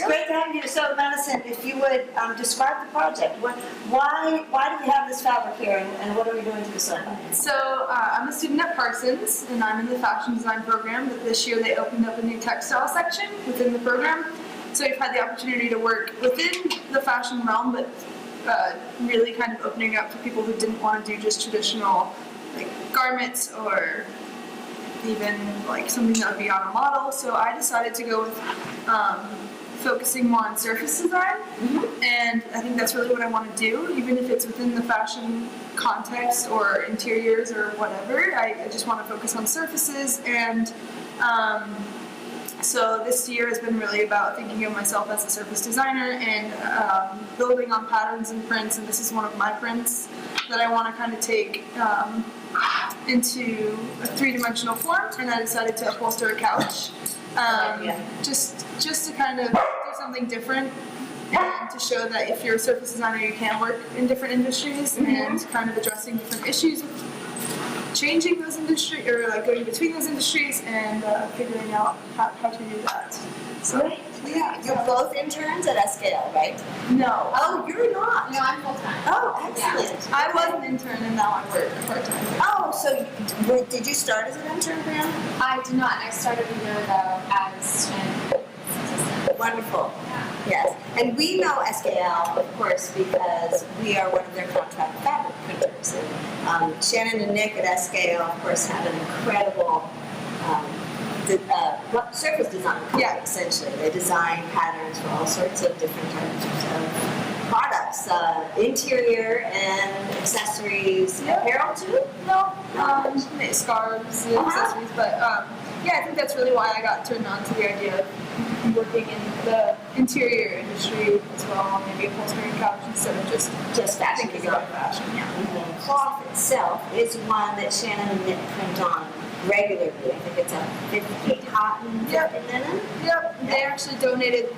great to have you. So, Madison, if you would describe the project. Why do we have this fabric here, and what are we doing to the sofa? So, I'm a student at Parsons, and I'm in the fashion design program, but this year they opened up a new textile section within the program. So we've had the opportunity to work within the fashion realm, but really kind of opening up for people who didn't want to do just traditional like garments or even like something that would be on a model. So I decided to go with focusing more on surface design, and I think that's really what I want to do, even if it's within the fashion context or interiors or whatever. I just want to focus on surfaces, and so this year has been really about thinking of myself as a surface designer and building on patterns and prints, and this is one of my prints that I want to kind of take into a three-dimensional form, and I decided to upholster a couch, just to kind of do something different and to show that if you're a surface designer, you can work in different industries and kind of addressing different issues with changing those industries, or like going between those industries and figuring out how to do that. So, yeah. You're both interns at SKL, right? No. Oh, you're not? No, I'm full-time. Oh, excellent. Yeah. I was an intern and now I work part-time. Oh, so did you start as an intern, Graham? I did not. I started a year ago as an assistant. Wonderful. Yeah. Yes. And we know SKL, of course, because we are one of their contract fabric printers. And Shannon and Nick at SKL, of course, have an incredible surface design company, essentially. They design patterns for all sorts of different types of products, interior and accessories, apparel too? No, scarves and accessories, but yeah, I think that's really why I got turned on to the idea of working in the interior industry as well, maybe upholstering a couch instead of just fashion thinking about fashion. Yeah. The cloth itself is one that Shannon and Nick print on regularly. I think it's a 50 cotton, 50 linen. Yep. They actually donated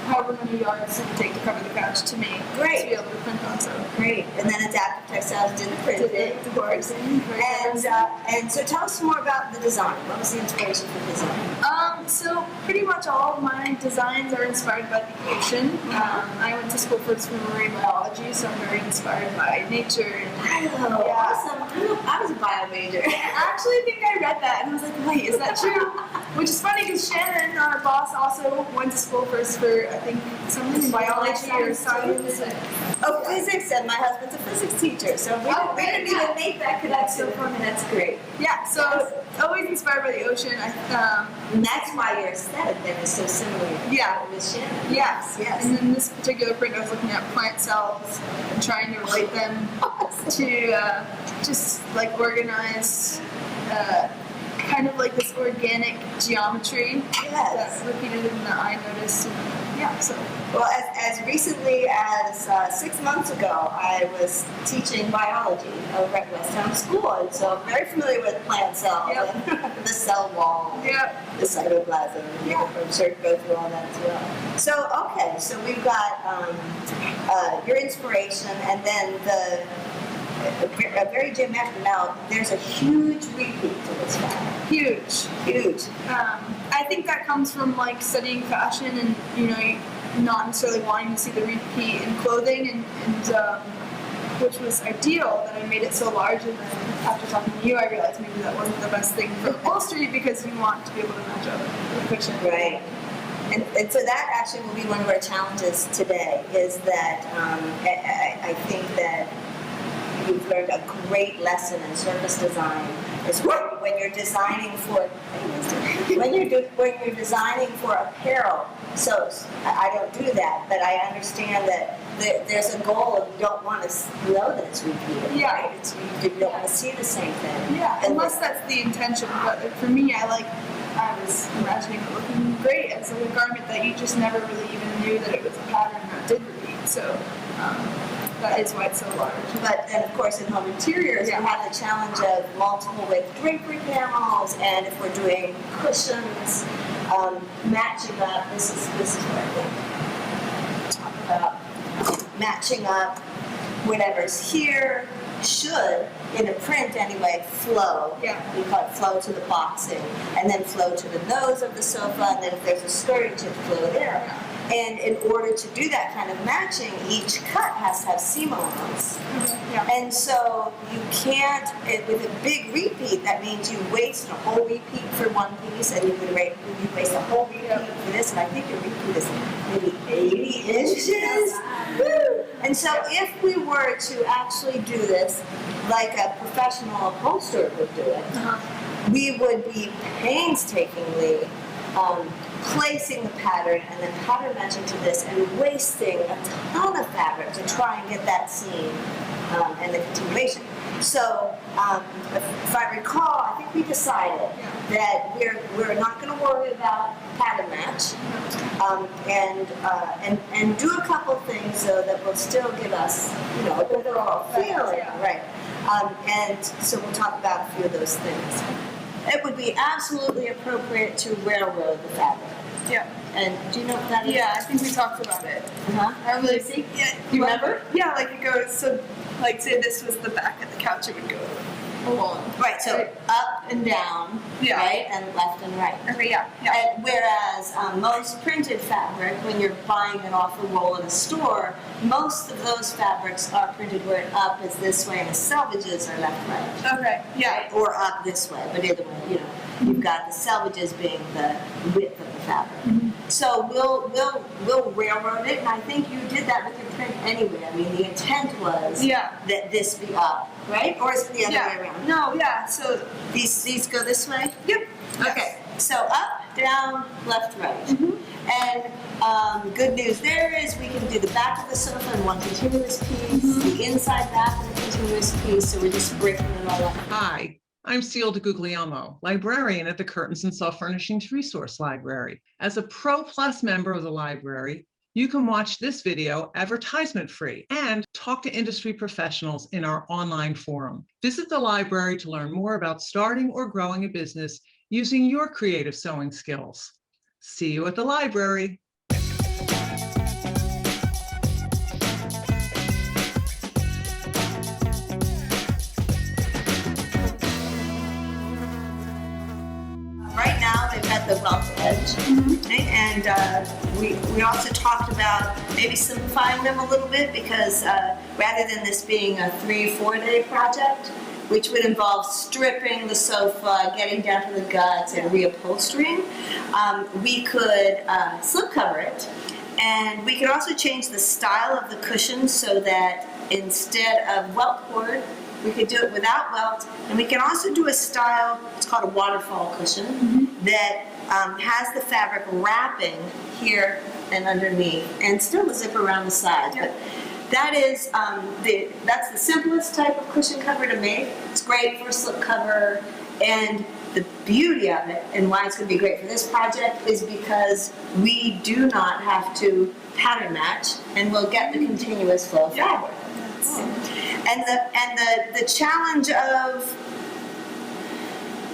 however many yards it would take to cover the couch to me to be able to print on. So great. And then Adaptive Textiles did the printing, of course. And so tell us more about the design. What was the inspiration for the design? So pretty much all of my designs are inspired by the ocean. I went to school for marine biology, so I'm very inspired by nature. And, awesome. I was a bio major. I actually think I read that and I was like, wait, is that true? Which is funny because Shannon, our boss, also went to school first for, I think, something in biology or science. Oh, physics, and my husband's a physics teacher, so we didn't even make that connection. That's great. Yeah, so always inspired by the ocean. And that's why your aesthetic then is so similar with Shannon. Yes. And in this particular print, I was looking at plant cells and trying to relate them to just like organize kind of like this organic geometry that's repeated in the eye notice. Well, as recently as 6 months ago, I was teaching biology over at Westtown School, and so I'm very familiar with plant cells and the cell wall, the cytoplasm. I'm sure you go through all that as well. So, okay, so we've got your inspiration, and then a very geometric. Now, there's a huge repeat to this fabric. Huge. I think that comes from like studying fashion and not necessarily wanting to see the repeat in clothing, and which was ideal that I made it so large. And then after talking to you, I realized maybe that wasn't the best thing for upholstery because you want to be able to match up the cushion. Right. And so that actually will be one of our challenges today. Is that I think that you've learned a great lesson in surface design is when you're designing for when you're designing for apparel. So I don't do that, but I understand that there's a goal of you don't want to know that it's repeated. Right? You don't want to see the same thing. Unless that's the intention. But for me, I was imagining it looking great as a garment that you just never really even knew that it was a pattern that did repeat. So. That is why it's so large. But then, of course, in home interiors, we have the challenge of multiple width drapery panels, and if we're doing cushions, matching up. This is what I think. Talk about matching up whatever's here should, in a print anyway, flow. Yeah. We call it flow to the boxing, and then flow to the nose of the sofa, and then if there's a skirt, it should flow there. And in order to do that kind of matching, each cut has to have seam allowance. Yeah. And so you can't, with a big repeat, that means you waste a whole repeat for one piece, and you waste a whole repeat for this, and I think your repeat is maybe 80 inches. Woo! And so if we were to actually do this like a professional upholsterer would do it, we would be painstakingly placing the pattern and then pattern matching to this and wasting a ton of fabric to try and get that seam and the continuation. So if I recall, I think we decided that we're not going to worry about pattern match and do a couple things though that will still give us, you know, a good overall feeling, right? And so we'll talk about a few of those things. It would be absolutely appropriate to railroad the fabric. Yeah. And do you know what that is? Yeah, I think we talked about it. I really think. Yeah. You remember? Yeah, like it goes. So, like, say this was the back of the couch, it would go along. Right. So up and down, right, and left and right. Okay. Yeah. Yeah. And whereas most printed fabric, when you're buying it off a roll in a store, most of those fabrics are printed where up is this way and the selvages are left right. Okay. Yeah. Right? Or up this way, but either way, you know, you've got the selvages being the width of the fabric. So we'll railroad it, and I think you did that with your print anyway. I mean, the intent was that this be up, right? Or is it the other way around? No. Yeah. So these go this way. Yep. Okay. So up, down, left, right. And good news there is we can do the back of the sofa in one continuous piece, the inside back in a continuous piece. So we're just breaking it all up. Hi, I'm Seal DeGuglielmo, librarian at the Curtains and Self Furnishings Resource Library. As a Pro Plus member of the library, you can watch this video advertisement-free and talk to industry professionals in our online forum. Visit the library to learn more about starting or growing a business using your creative sewing skills. See you at the library. Right now, they've got the welt edge, okay? And we also talked about maybe simplifying them a little bit because rather than this being a 3-4 day project, which would involve stripping the sofa, getting down to the guts, and reupholstering, we could slipcover it, and we could also change the style of the cushion so that instead of welt cord, we could do it without welt, and we can also do a style, it's called a waterfall cushion, that has the fabric wrapping here and underneath, and still a zipper around the sides. But that is that's the simplest type of cushion cover to make. It's great for a slipcover, and the beauty of it, and why it's going to be great for this project, is because we do not have to pattern match, and we'll get the continuous flow of fabric. And the challenge of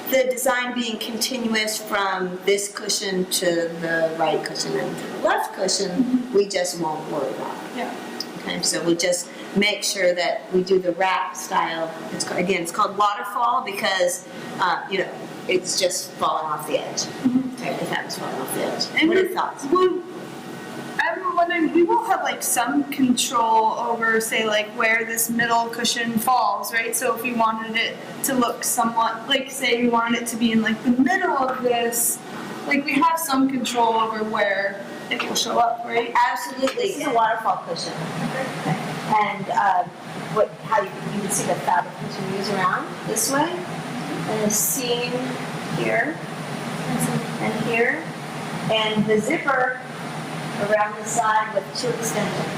the design being continuous from this cushion to the right cushion and to the left cushion, we just won't worry about. Okay, so we just make sure that we do the wrap style. It's called waterfall because you know, it's just falling off the edge. Okay, the fabric's falling off the edge. And what are your thoughts? I'm wondering, we will have like some control over, say, like where this middle cushion falls, right? So if we wanted it to look somewhat, like say we wanted it to be in like the middle of this, like we have some control over where it will show up, right? Absolutely. This is a waterfall cushion. Okay. And how you can see the fabric continues around this way, and a seam here and here, and the zipper around the side with 2 extensions.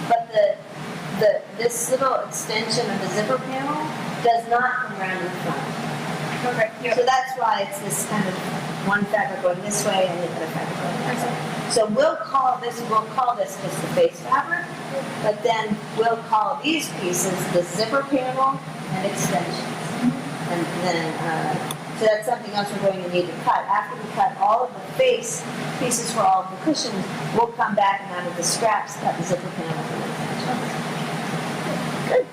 But this little extension of the zipper panel does not come around the front. Okay. So that's why it's this kind of one fabric going this way and the other fabric going this way. So we'll call this just the face fabric, but then we'll call these pieces the zipper panel and extensions. And then so that's something else we're going to need to cut. After we cut all of the face pieces for all of the cushions, we'll come back and out of the scraps cut the zipper panel for the extension. Good.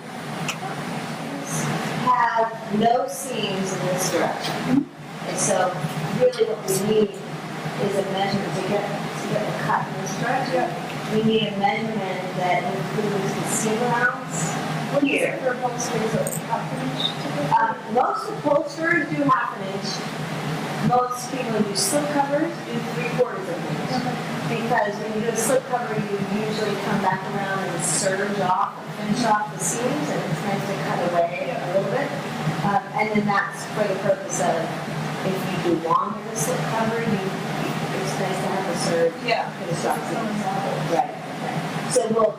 have no seams in this direction. And so really what we need is a measurement to get the cut in this direction. We need a measurement that includes the seam allowance here. For upholsteries, it's half an inch typically. Most upholsterers do half an inch. Most people who do slipcovers do 3/4 of an inch. Because when you do a slipcover, you usually come back around and serge off, finish off the seams, and it's nice to cut away a little bit. And then that's for the purpose of, if you do longer the slipcover, it's nice to have the serge Yeah. finish off seams. Right. So we'll,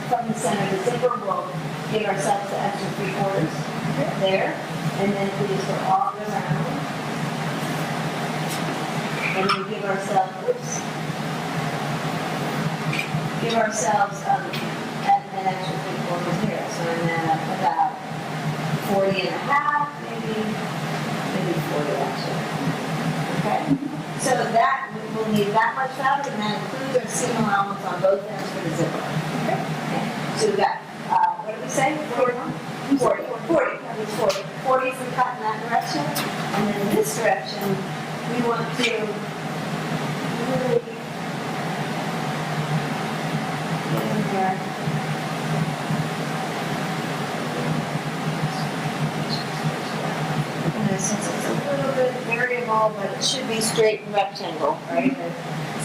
from the center of the zipper, we'll give ourselves the extra 3/4 there, and then we just go all the way around. And then give ourselves, give ourselves an extra 3/4 here. So I'm at about 40.5, maybe 40 actually. Okay. So that we'll need that much fabric, and that includes our seam allowance on both ends for the zipper. Okay. So we've got what did we say? 41? 40. 40. That was 40. 40 is the cut in that direction, and then in this direction we want to really get in there. And since it's a little bit variable, but it should be straight and rectangle, right?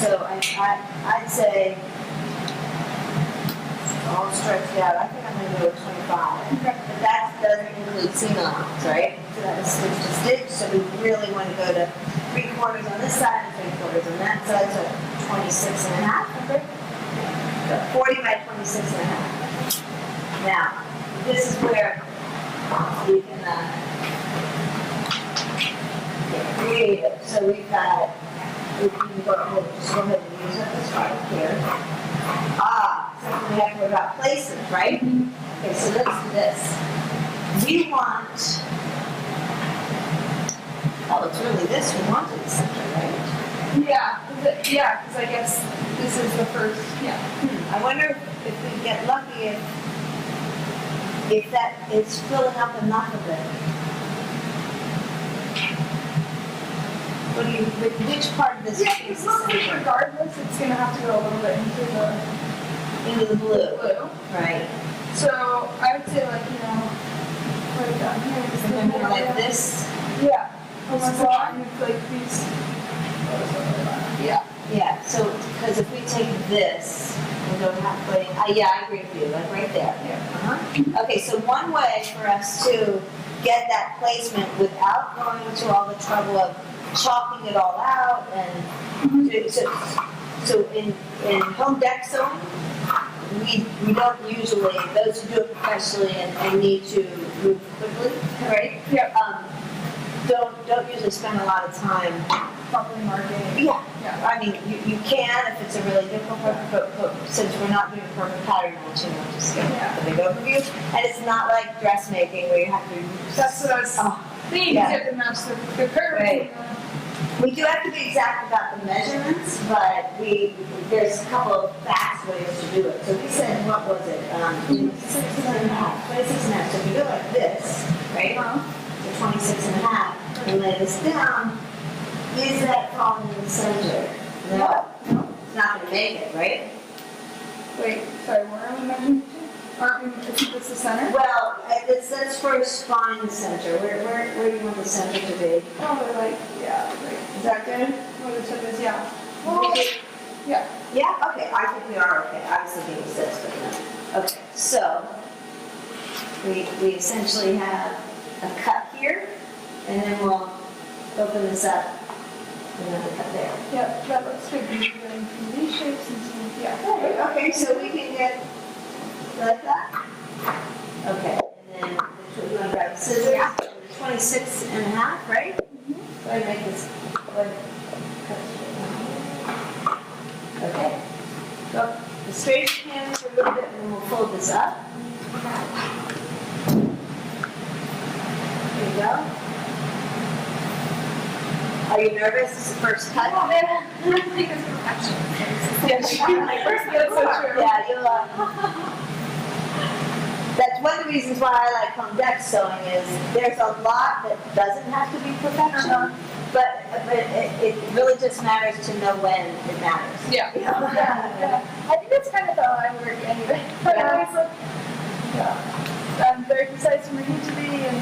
So I'd say all stretched out. I think I'm going to go with 25. But that doesn't include seam allowance, right? So that is stitch to stitch. So we really want to go to 3/4 on this side and 3/4 on that side. So 26.5. Okay. So 40 by 26.5. Now, this is where you can get creative. So we've got, we can go ahead and use up this part here. Something we have to worry about placement, right? Okay, so let's do this. We want, it's really this we want in the center, right? Yeah, because I guess this is the first, I wonder if we get lucky if that is filling up enough of it. What do you, which part of this piece is center? regardless, it's gonna have to go a little bit Into the into blue, the blue. right? So I would say like, right down here. just And then we're like this. Yeah. Almost like these. Yeah. Yeah, so, because if we take this and go halfway, yeah, I agree with you, like right there. Yeah. Okay, so one way for us to get that placement without going to all the trouble of chalking it all out and, so in home deck sewing, we don't usually, those who do it professionally and need to move quickly, right? Yeah. Don't usually spend a lot of time. Properly marking. Yeah. Yeah. I mean, you can if it's a really difficult part, but since we're not doing perfect pattern matching, we'll just get Yeah. the big overview. And it's not like dressmaking where you have to. That's what I was thinking. Yeah. You have to match the curve. Right. We do have to be exact about the measurements, but there's a couple of fast ways to do it. So we said, what was it? 26.5. 26.5. So if you go like this, right? So 26.5, and lay this down. Is that falling in the center? No. It's not going to make it, right? Wait, sorry, where are we measuring to? Aren't we, isn't this the center? Well, let's first find the center. Where do you want the center to be? Probably like, Is that good? where the tip is, yeah. Well, yeah. Yeah? Okay, I think we are okay. I was thinking it was this, but no. Okay, so we essentially have a cut here, and then we'll open this up. Another cut there. Yeah, that looks good. You're getting these shapes and stuff. Yeah. Okay, so we can get like that. Okay, and then you want to grab the scissors. 26.5, right? So I make this. Okay. Go the straight hand for a little bit, and then we'll fold this up. There you go. Are you nervous? This is the first cut. I think it's perfection. Yeah, my first Yeah, you'll. That's one of the reasons why I like home deck sewing is there's a lot that doesn't have to be perfection, but it really just matters to know when it matters. Yeah. You know? Yeah. I think that's kind of how I work anyway. But I always like, I'm very precise when I need to be, and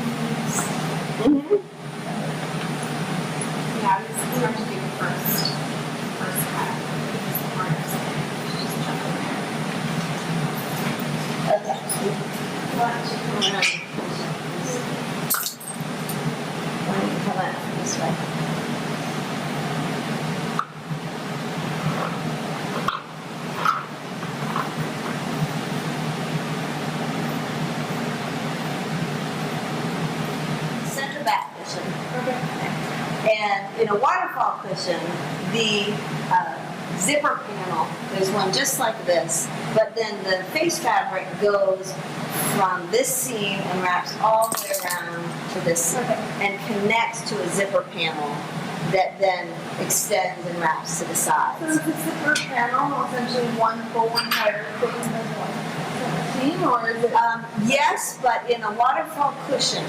Mhm. yeah, it's hard to do the first cut. It's the hardest. Just jump in there. Okay. Why don't you come around? Why don't you come out this way? Center back cushion. And in a waterfall cushion, the zipper panel, there's one just like this, but then the face fabric goes from this seam and wraps all the way around to this seam and connects to a zipper panel that then extends and wraps to the So sides. is the zipper panel essentially one full entire thing as one seam, or is it? Yes, but in a waterfall cushion,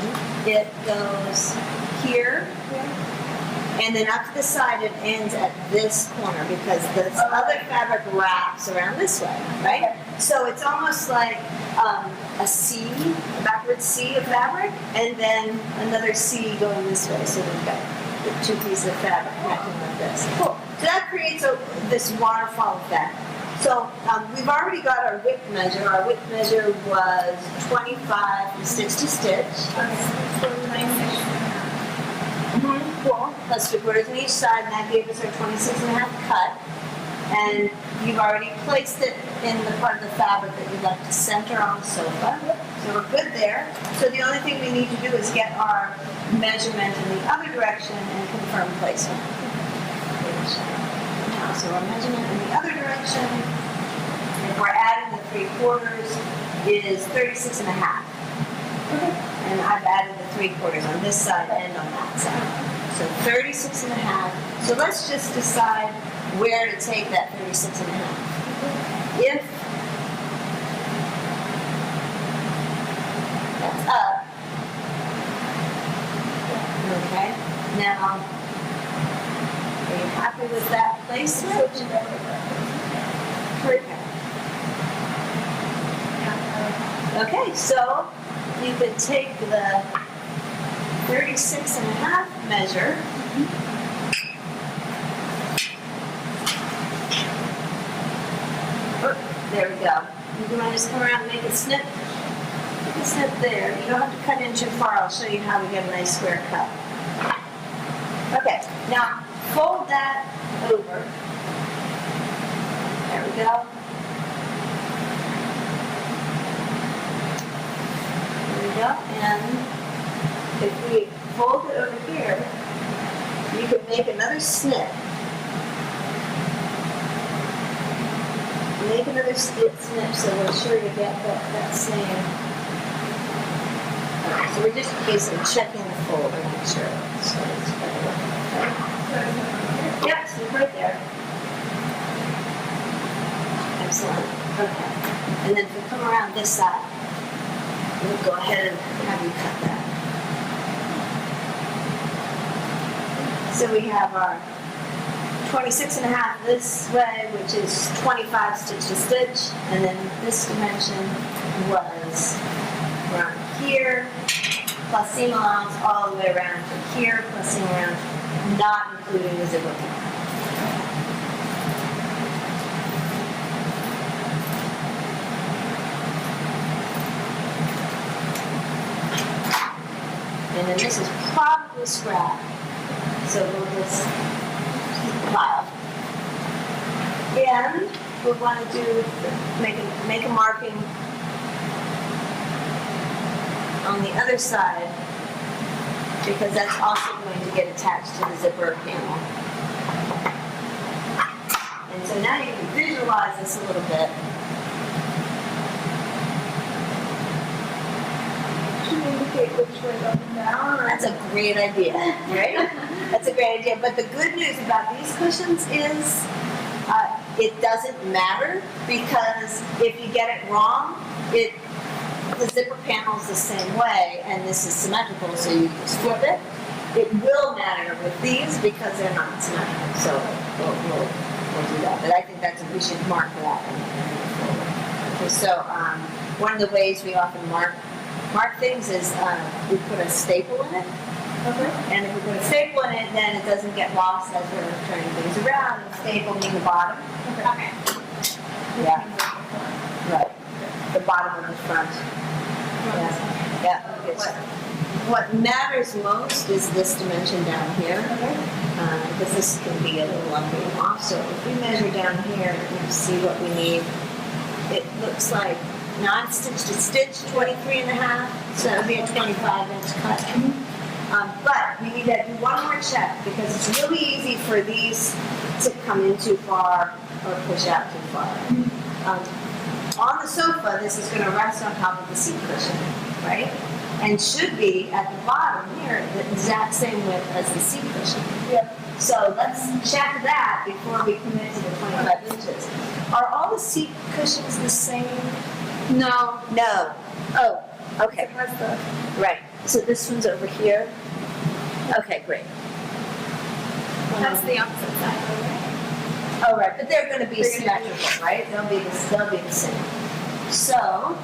it goes here, and then up to the side it ends at this corner because the other fabric wraps around this way, right? So it's almost like a C, a backward C of fabric, and then another C going this way. So we've got the two pieces of fabric connecting like this. Cool. So that creates this waterfall effect. So we've already got our width measure. Our width measure was 25 from stitch to stitch. Cool. Plus 3/4 on each side, and that gave us our 26.5 cut. And you've already placed it in the part of the fabric that you'd like to center on the sofa. So we're good there. So the only thing we need to do is get our measurement in the other direction and confirm placement. So our measurement in the other direction, if we're adding the 3/4, is 36.5. And I've added the 3/4 on this side and on that side. So 36.5. So let's just decide where to take that 36.5. If that's up, okay, now, are you happy with that placement? Okay, so you could take the 36.5 measure. Oh, there we go. You can just come around and make a snip. Make a snip there. You don't have to cut in too far. I'll show you how to get a nice square cut. Okay, now fold that over. There we go. There we go. And if we fold it over here, you can make another snip. Make another snip so we're sure to get that same. Okay, so we're just basically checking the fold to make sure. So it's better. Yep, snip right there. Excellent. Okay. And then if we come around this side, we'll go ahead and have you cut that. So we have our 26.5 this way, which is 25 stitch to stitch, and then this dimension was around here, plus seam allowance all the way around to here, plus seam allowance, not including the zipper panel. And then this is probably scrap, so we'll just file. And we want to do make a marking on the other side because that's also going to get attached to the zipper panel. And so now you can visualize this a little bit. Indicate which way up and down, or That's a great idea, right? That's a great idea. But the good news about these cushions is it doesn't matter because if you get it wrong, the zipper panel is the same way, and this is symmetrical, so you just flip it. It will matter with these because they're not symmetrical, so we'll do that. But I think we should mark that. Okay, so one of the ways we often mark things is we put a staple in it. Okay. And if we put a staple in it, then it doesn't get lost as we're turning things around. And staple means the bottom. Okay. Yeah. Right. The bottom of the front. Yeah. Okay. What matters most is this dimension down here, because this can be a little lumpy and off. So if we measure down here and see what we need, it looks like non-stitched to stitch 23 and a half, so it would be a 25-inch cut. But we need to do one more check because it's really easy for these to come in too far or push out too far. On the sofa, this is going to rest on top of the seat cushion, right? And should be at the bottom here the exact same width as the seat cushion. Yeah. So let's check that before we commit to the 25 inches. Are all the seat cushions the same? No. No. Oh, okay. It has the. Right. So this one's over here. Okay, great. That's the opposite side, right? Oh, right. But they're going to be symmetrical, right? They'll be the same. So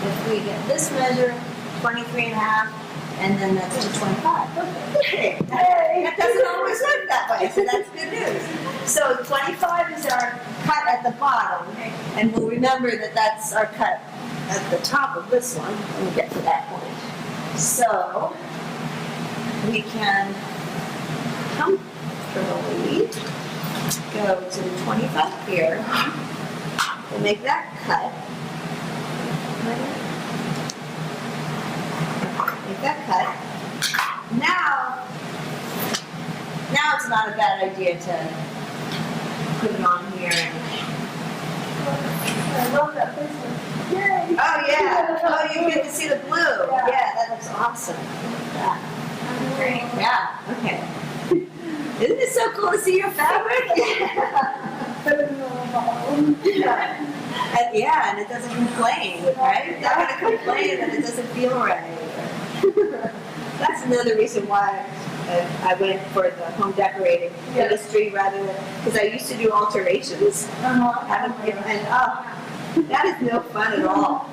if we get this measure, 23 and a half, and then that's to 25. Okay. That doesn't always work that way, so that's good news. So 25 is our cut at the bottom, and we'll remember that that's our cut at the top of this one when we get to that point. So we can comfortably go to the 25 here. We'll make that cut. Make that cut. Now it's not a bad idea to put it on here. I love that placement. Yay! Oh yeah. Oh, you get to see the blue. Yeah, that looks awesome. Yeah. Great. Yeah. Okay. Isn't it so cool to see your fabric? Put it in the little bottle. And it doesn't complain, right? It's not going to complain that it doesn't feel right. That's another reason why I went for the home decorating industry rather than, because I used to do alterations. That is no fun at all.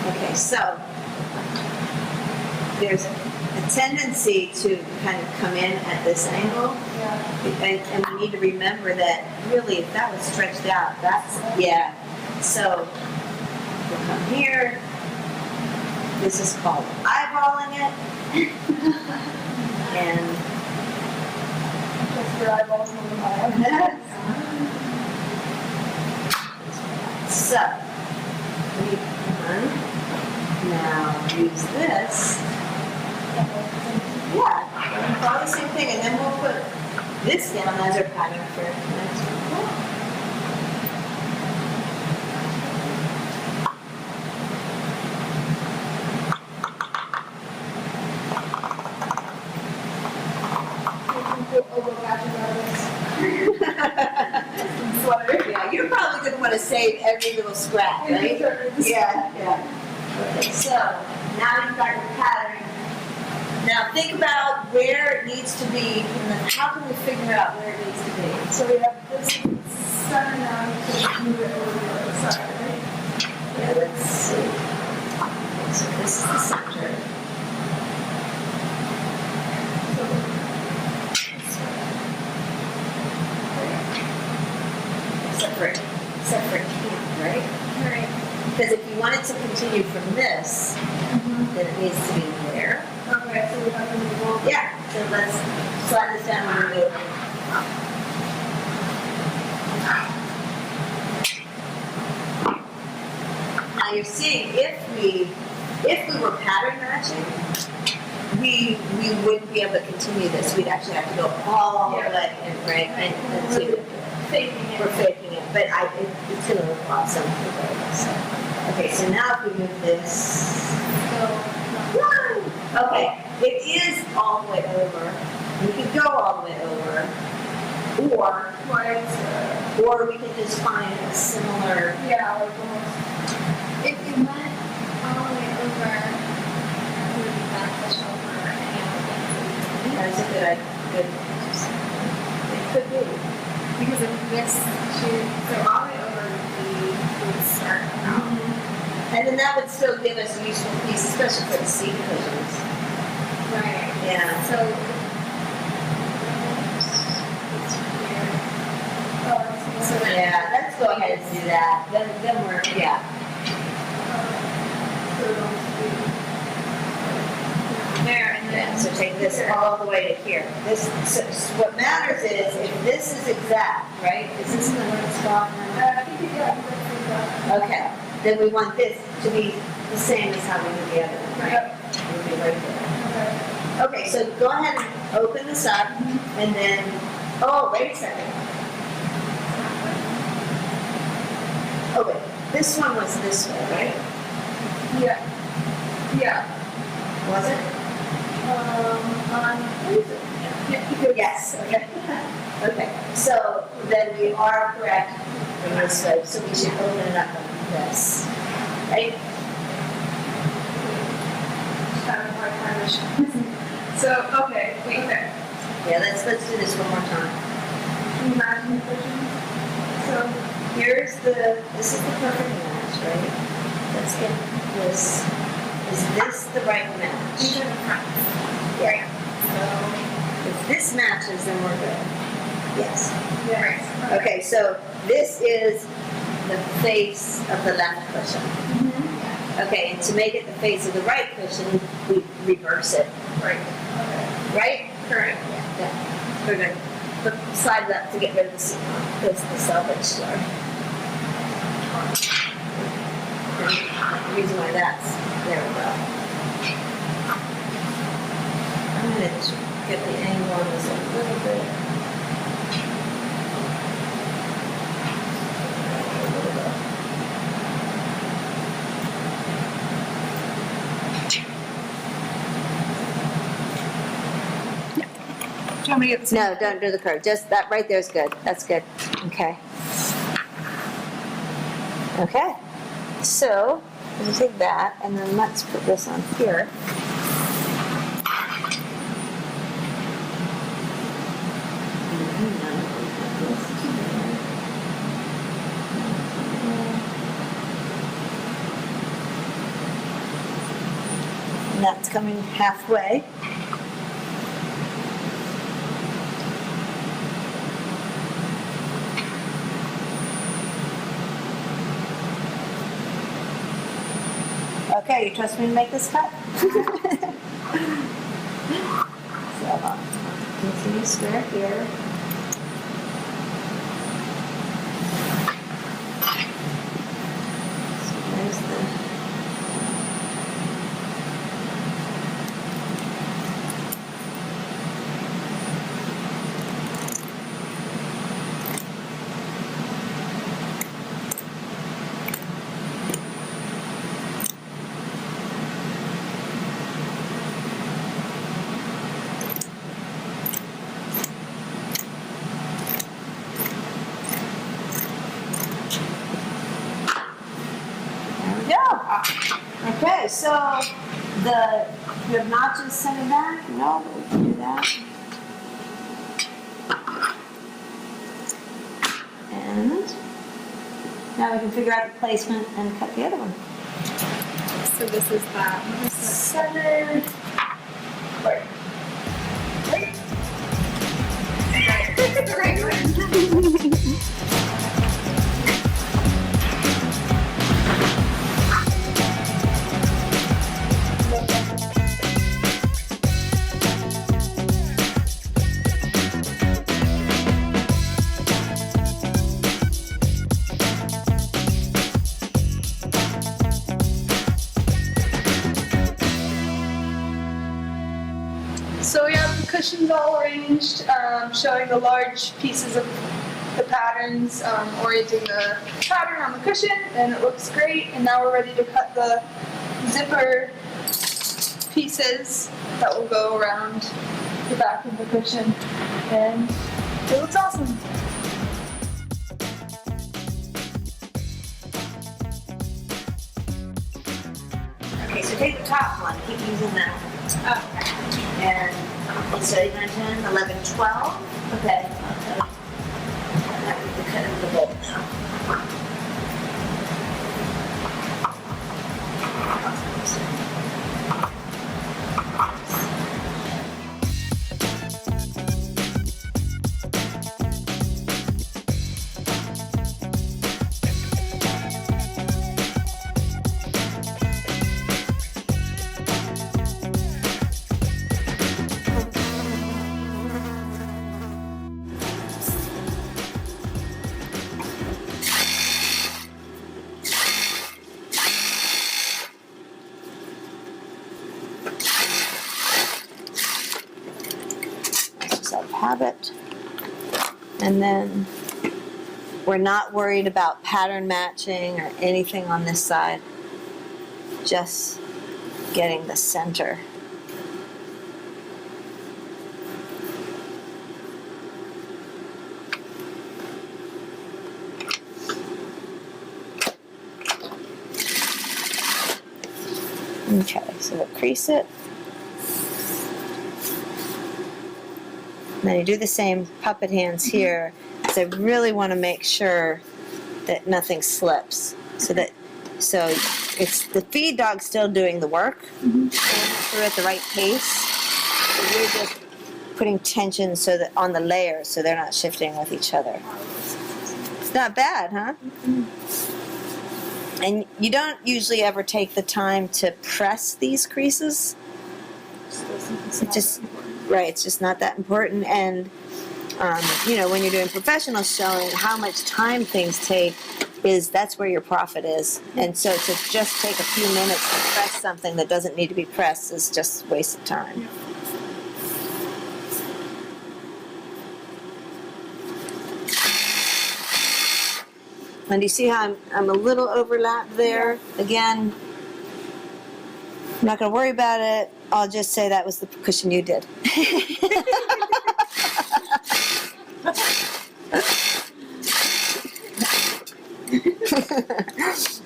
Okay, so there's a tendency to kind of come in at this angle. And we need to remember that really if that was stretched out, so we'll come here. This is called eyeballing it. And Just your eyeballs on the bottom. so we can now use this. Yeah, probably the same thing, and then we'll put this down as our pattern for next one. Yeah, you're probably going to want to save every little scrap, right? Yeah. Okay, so now you've got your pattern. Now think about where it needs to be, and how can we figure out where it needs to be? So we have this center now, you can move it over to the other side, right? Yeah, let's see. So this is the center. Except for it can't, right? Right. Because if you want it to continue from this, then it needs to be there. Okay, so we have to move over. Yeah, so let's slide this down and remove it. Now you're seeing if we were pattern matching, we wouldn't be able to continue this. We'd actually have to go all the way in, right? And see, Faking it. we're faking it, but it's gonna look awesome. Okay, so now if we move this. Okay, it is all the way over. We could go all the way over. Or, Like, or we can just find a similar, yeah, like almost. If you went all the way over, it would be beneficial for any applicant. that's a good idea. Good. It could be. Because if this should go all the way over, would start out. And then that would still give us a useful piece, especially for the seat cushions. Right. Yeah. So, it's here. So then- Yeah, let's go ahead and do that. Then we're, yeah. There, and Yeah, then. so take this all the way to here. This, so what matters is if this is exact, right? Is this in the right spot now? I think, yeah, that's Okay, then we want this to be the same as how we did the other one, right? It'll be right there. okay. Okay, so go ahead and open this up and then, oh, wait a second. Oh, wait, this one was this way, right? Yeah. Yeah. Was it? Yes, okay. Okay, so then we are correct in this way, so we should open it up like this, right? So, okay, okay. Yeah, let's do this one more time. Can you imagine the cushions? So, Here's this is the perfect match, right? Let's get this. Is this the right match? These are the fronts. Yeah. So if this matches, then we're good. Yes. yeah. Okay, so this is the face of the left cushion. Okay, and to make it the face of the right cushion, we reverse it. Right. Okay. Right? Correct. Yeah. We're good. But slide that to get rid of the salvage star. The reason why that's, there we go. I'm going to get the angle on this a little bit. Do you want me to get the No, don't do the curve. Just that right there is good. That's good. Okay. Okay. So, we'll take that and then let's put this on here. And that's coming halfway. Okay, you trust me to make this cut? So, continue square here. So there's the... There we go. Okay, so we have notches centered back. No, we can do that. And now we can figure out the placement and cut the other one. So this is that. Centered. Right. So we have the cushions all arranged, showing the large pieces of the patterns, orienting the pattern on the cushion, and it looks great. And now we're ready to cut the zipper pieces that will go around the back of the cushion. And It looks awesome. Okay, so take the top one, keep using that. Oh, And so you're going to 10, 11, 12. Okay. That would be kind of the bolt now. Habit. And then we're not worried about pattern matching or anything on this side, just getting the center. Okay, so we'll crease it. And then you do the same puppet hands here, because I really want to make sure that nothing slips. So it's the feed dog still doing the work, pulling it through at the right pace. So you're just putting tension so that on the layers, so they're not shifting with each other. It's not bad, huh? And you don't usually ever take the time to press these creases. It's just not that important. And when you're doing professional showing, how much time things take that's where your profit is. And so to just take a few minutes to press something that doesn't need to be pressed is just a waste of time. And do you see how I'm a little overlapped there? Again, I'm not going to worry about it. I'll just say that was the cushion you did.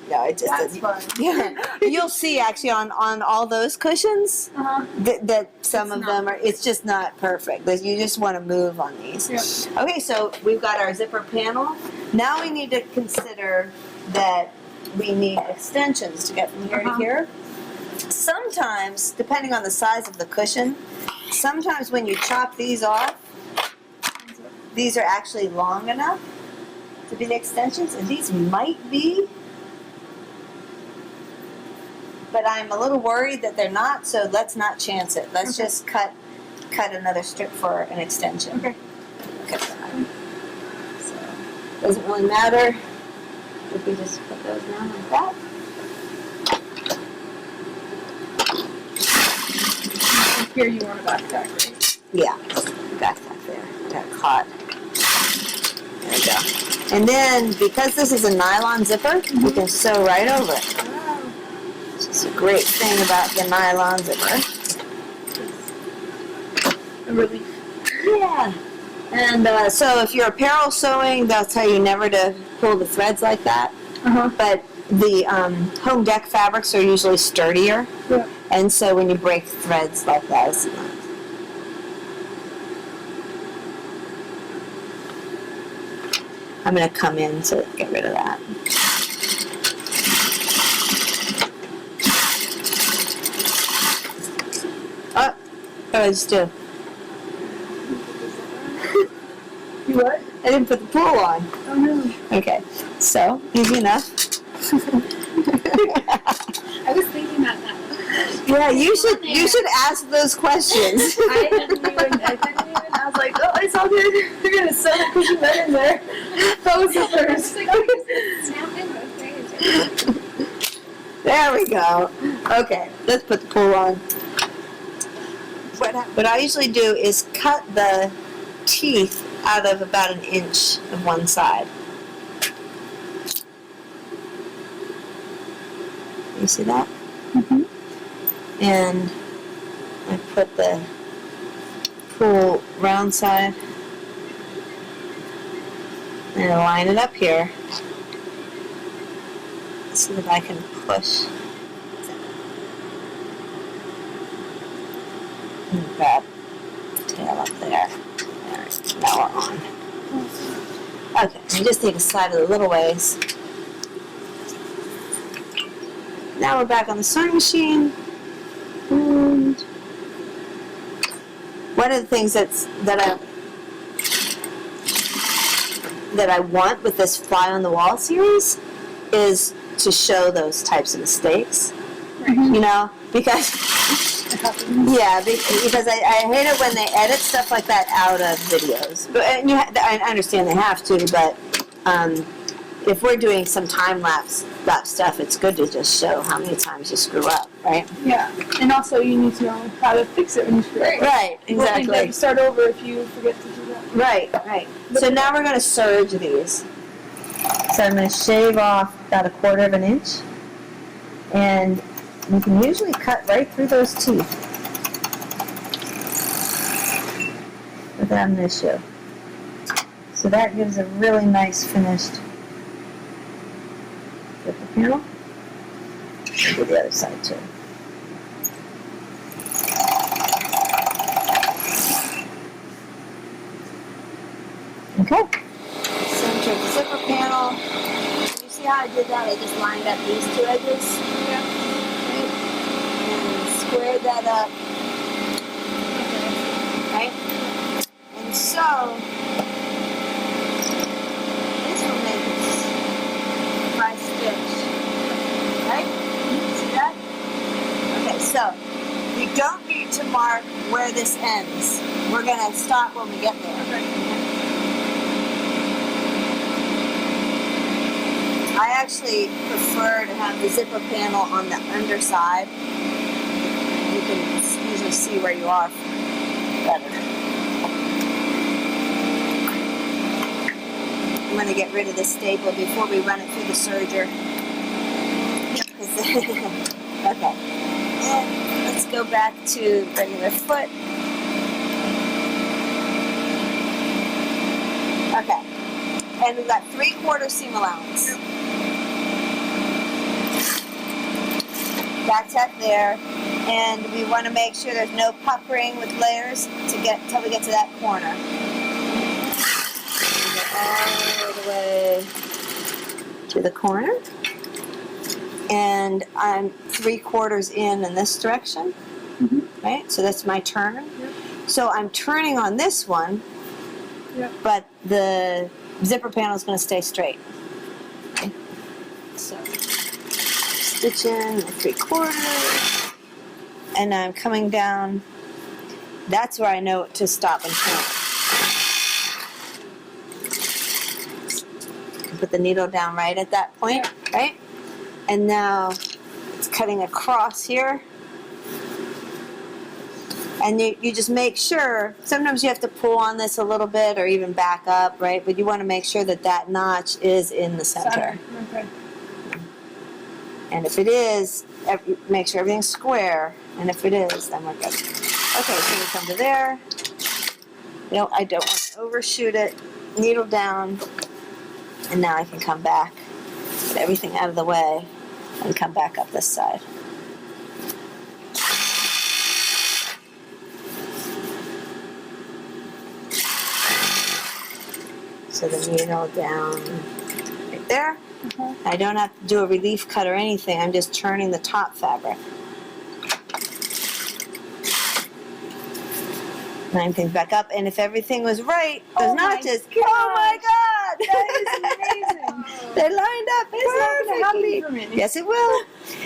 No, it just that's fun. Yeah, you'll see actually on all those cushions that some of them are. It's just not perfect. You just want to move on these. Yeah. Okay, so we've got our zipper panel. Now we need to consider that we need extensions to get from here to here. Sometimes, depending on the size of the cushion, sometimes when you chop these off, these are actually long enough to be the extensions, and these might be, but I'm a little worried that they're not, so let's not chance it. Let's just cut another strip for an extension. Okay. So, doesn't really matter if we just put those down like that. Here you want a backpack, right? Yeah, backpack there. Got caught. There we go. And then, because this is a nylon zipper, you can sew right over it. Wow. It's a great thing about the nylon zipper. A relief. Yeah. And so if you're apparel sewing, they'll tell you never to pull the threads like that. But the home deck fabrics are usually sturdier. Yeah. And so when you break threads like that, it's not. I'm going to come in to get rid of that. Oh, what did I just do? You what? I didn't put the pool on. Oh no. Okay, so easy enough. I was thinking about that. Yeah, you should ask those questions. I was like, oh, it's all good. We're gonna sew the cushion right in there. That was the I was first. like, oh, just snap in both ways. There we go. Okay, let's put the pool on. What I usually do is cut the teeth out of about 1 inch of one side. You see that? Mm-hmm. And I put the pool round side And line it up here so that I can push. And grab tail up there. Alright, now we're on. Okay, I just need to slide it a little ways. Now we're back on the sewing machine. And one of the things that I want with this Fly on the Wall series is to show those types of mistakes. You know, because because I hate it when they edit stuff like that out of videos. But and I understand they have to, but if we're doing some time lapse stuff, it's good to just show how many times you screw up, right? Yeah, and also you need to know how to fix it when you screw up. Right, You have exactly. to start over if you forget to do that. Right, right. So now we're going to serge these. So I'm going to shave off about 1/4 of an inch, and you can usually cut right through those teeth without an issue. So that gives a really nice finished zipper panel. I'll do the other side too. Okay. Center of the zipper panel. You see how I did that? I just lined up these two edges. Yeah. And squared that up. Right? And so, this will make my stitch. Right? See that? Okay, so we don't need to mark where this ends. We're going to stop when we get there. Okay. I actually prefer to have the zipper panel on the underside. You can usually see where you are better. I'm going to get rid of this staple before we run it through the serger. Okay. And let's go back to regular foot. Okay. And we've got 3/4 seam allowance. That's up there, and we want to make sure there's no puckering with layers till we get to that corner. All the way to the corner, and I'm 3/4 in this direction, right? So that's my turn. Yep. So I'm turning on this one, but the zipper panel is going to stay straight. Okay. So. Stitch in 3/4, and I'm coming down. That's where I know to stop and turn. Put the needle down right at that point, right? And now it's cutting across here. And you just make sure, sometimes you have to pull on this a little bit or even back up, right? But you want to make sure that that notch is in the center. Okay. And if it is, make sure everything's square. And if it is, then we're good. Okay, so we come to there. I don't want to overshoot it. Needle down. And now I can come back, get everything out of the way, and come back up this side. So the needle down right there. I don't have to do a relief cut or anything. I'm just turning the top fabric. Line things back up, and if everything was right, those notches. Oh my God! That is amazing. They're lined up perfectly. For me. Yes, it will.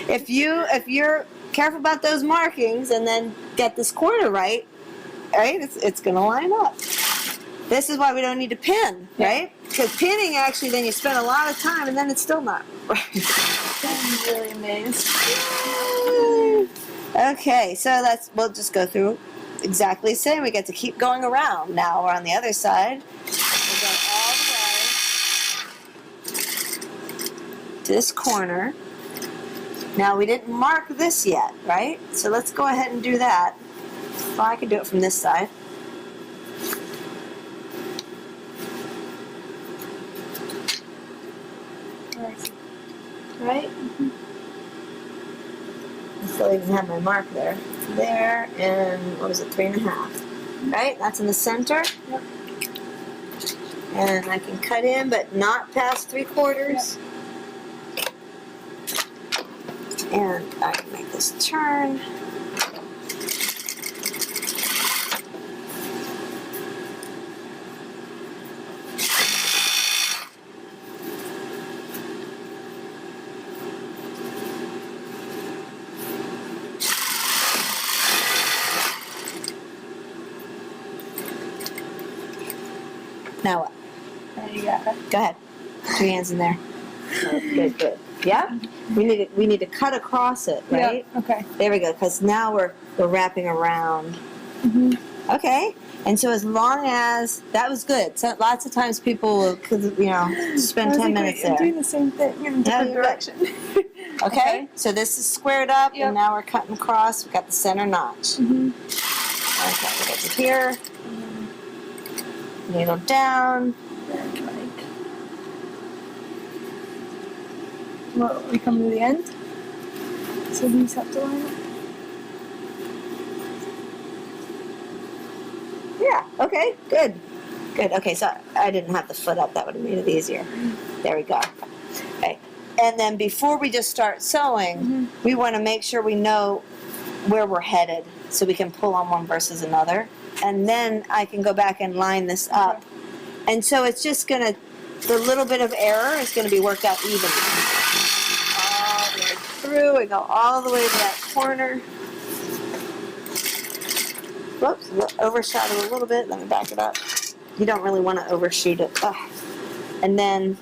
If you're careful about those markings and then get this corner right, it's going to line up. This is why we don't need to pin, right? Because pinning, actually, then you spend a lot of time and then it's still not right. I'm really amazed. Okay, so we'll just go through exactly the same. We get to keep going around. Now we're on the other side. We'll go all the way to this corner. Now we didn't mark this yet, right? So let's go ahead and do that. Well, I can do it from this side. right? I still even have my mark there. There, and what was it, 3.5, right? That's in the center. Yep. And I can cut in, but not past 3/4. And I can make this turn. Now what? There you go. Go ahead. Put your hands in there. Good, good. Yeah? We need to cut across it, right? Yeah. Okay. There we go, because now we're wrapping around. Mm-hmm. Okay. And so as long as that was good. So lots of times people could, spend 10 minutes I'm there. doing the same thing in a different you're direction. Okay? So this is squared up, Yep. and now we're cutting across. We've got the center notch. Mm-hmm. Okay, we get to here. Needle down. Well, we come to the end. So these have to line up. Yeah, okay, good. Good. Okay, so I didn't have the foot up. That would have made it easier. There we go. Okay. And then before we just start sewing, we want to make sure we know where we're headed so we can pull on one versus another. And then I can go back and line this up. Okay. And so it's just going to, the little bit of error is going to be worked out evenly. All the way through. We go all the way to that corner. Whoops, overshot it a little bit. Let me back it up. You don't really want to overshoot it. Ugh. And then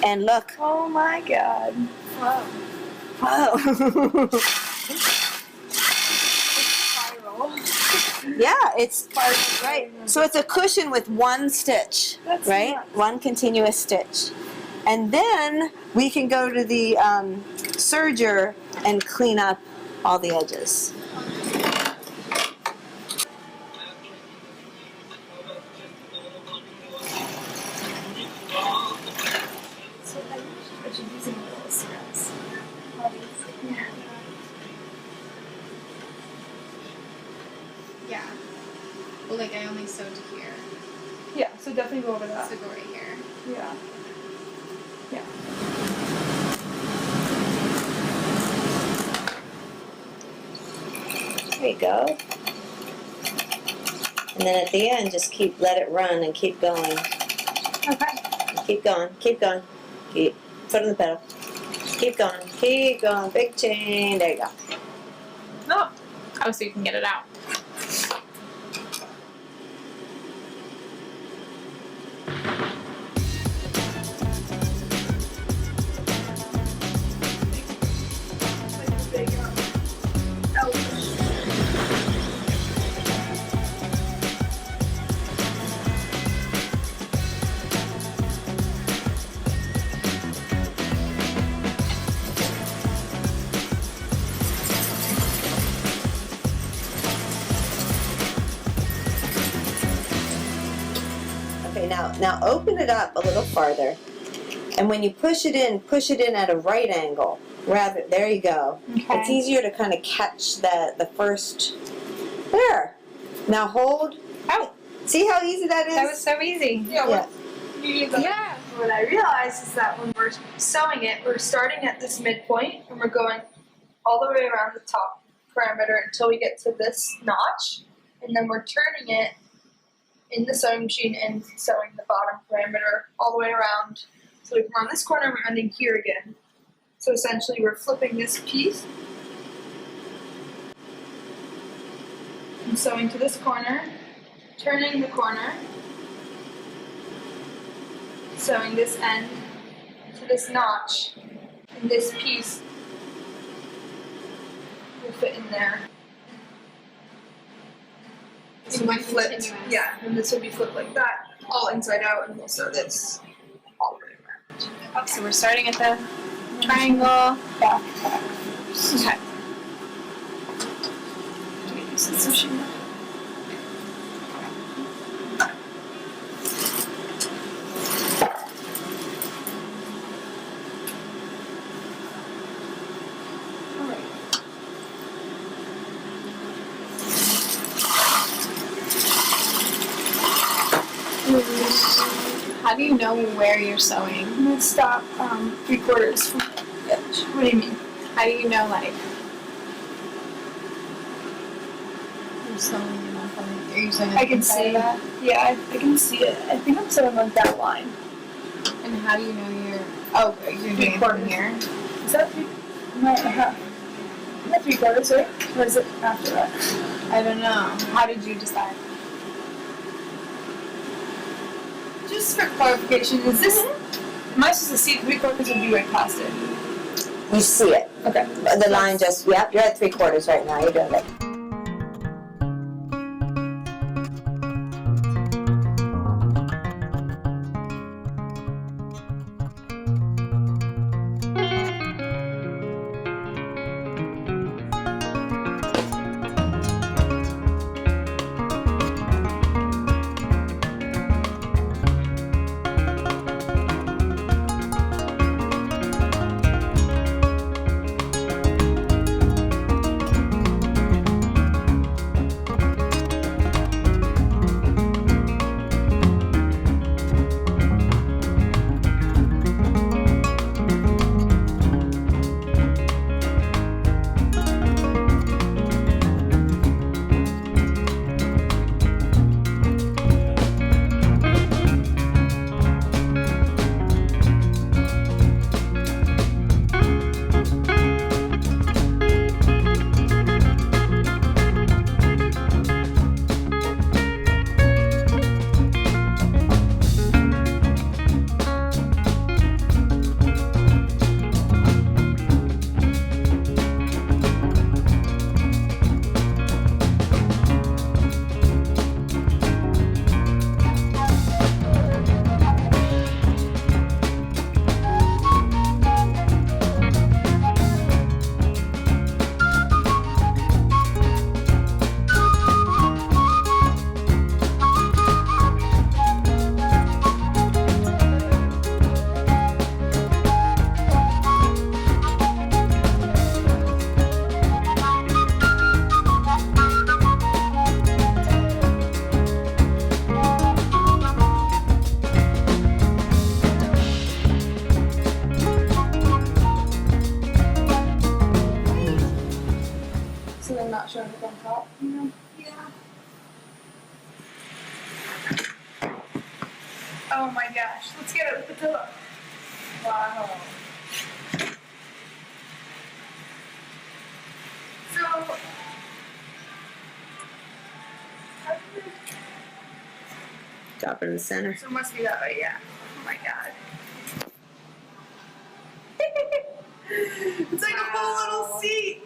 and look. Oh my god. Wow. Whoa. Spiral. Yeah, it's right. So it's a cushion with one stitch, That's right? nuts. One continuous stitch. And then we can go to the serger and clean up all the edges. So I should use some little scraps. Yeah. Yeah. Well, like I only sewed to here, Yeah, so definitely go over that. so go right here. Yeah. Yeah. There you go. And then at the end, just let it run and keep going. Okay. Keep going, keep going. Keep, foot on the pedal. Keep going, big chain. There you go. Oh, so you can get it out. Okay, now open it up a little farther. And when you push it in at a right angle. Rather, there you go. Okay. It's easier to kind of catch the first. There. Now hold. Oh, See how easy that is? that was so easy. Yeah. Yeah. What I realized is that when we're sewing it, we're starting at this midpoint and we're going all the way around the top parameter until we get to this notch, and then we're turning it in the sewing machine and sewing the bottom parameter all the way around. So we come around this corner and we're ending here again. So essentially we're flipping this piece and sewing to this corner, turning the corner, sewing this end to this notch, and this piece will fit in there. This will be flipped, continuous. yeah, and this will be flipped like that, all inside out, and we'll sew this all the way around. Oh, so we're starting at the triangle. Back. Okay. Do we use this machine? How do you know where you're sewing? I'm gonna stop 3/4 from the edge. What do you mean? How do you know, like, you're sewing and not going? Are you sewing on I the can inside see. of that? Yeah, I can see it. I think I'm sewing like that line. And how do you know you're doing it from 3/4. here? Is that 3? No, a half. Is that 3/4, right? Or is it after that? I don't know. How did you decide? Just for clarification, is this? Am I supposed to see 3/4 would be right past it? You see it. Okay. The line just, yep, you're at 3/4 right now. You're doing it. So they're not showing up on top, you know? Yeah. Oh my gosh. Let's get it with the pillow. Wow. So, Drop it in the center. so it must be that way, yeah. Oh my god. It's like a whole little seat.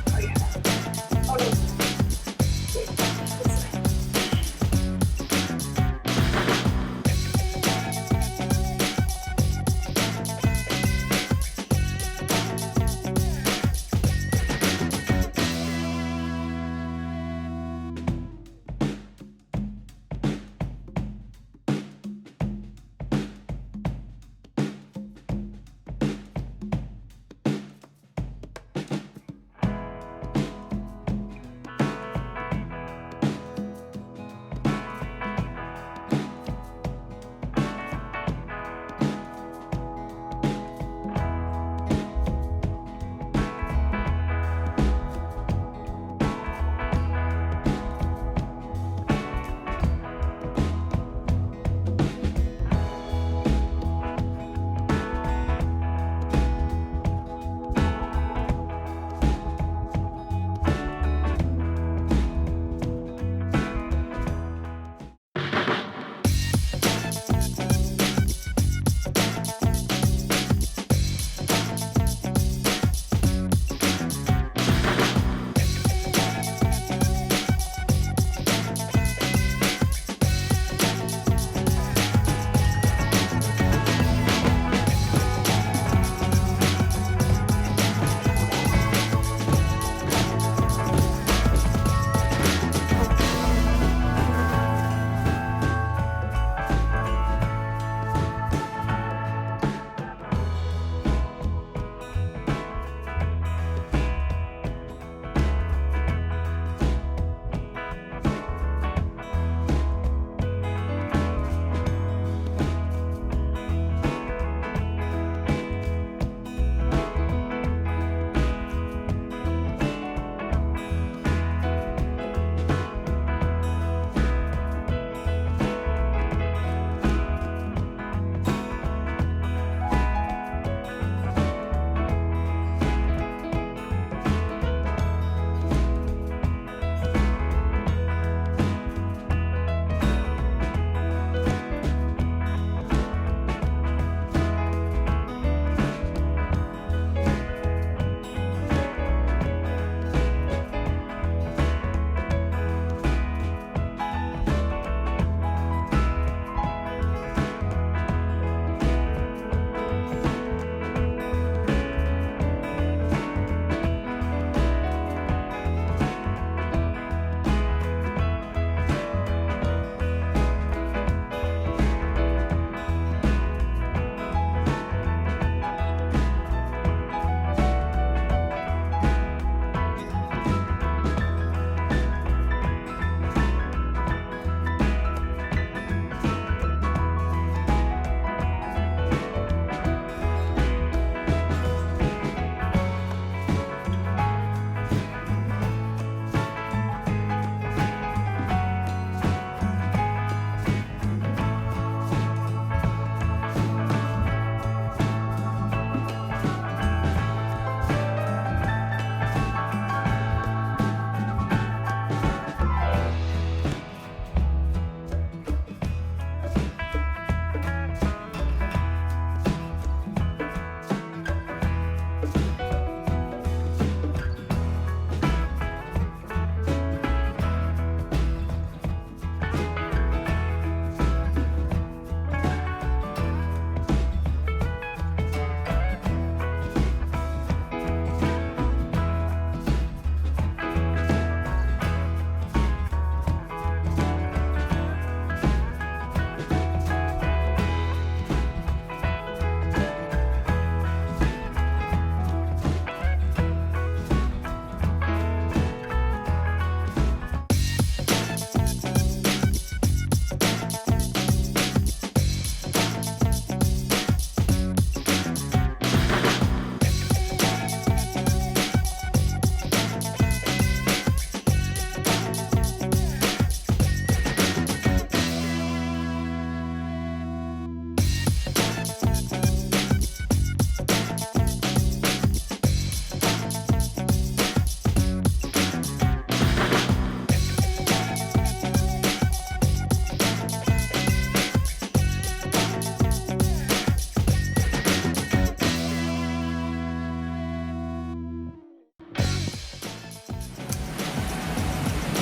Oh yeah. Oh no. Wait, this way.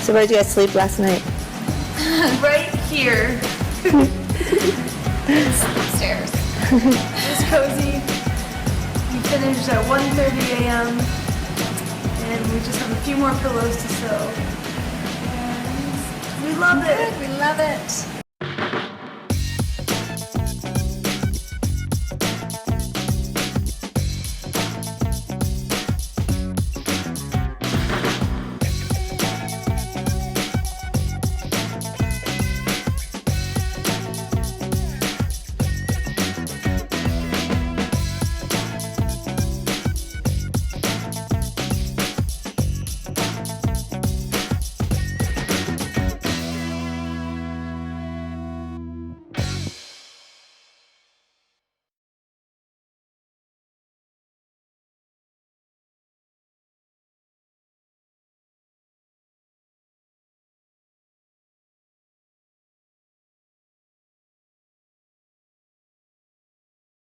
So where did you guys sleep last night? Right here. Upstairs. It was cozy. We finished at 1:30 a.m. and we just have a few more pillows to sew. And we love it. We love it.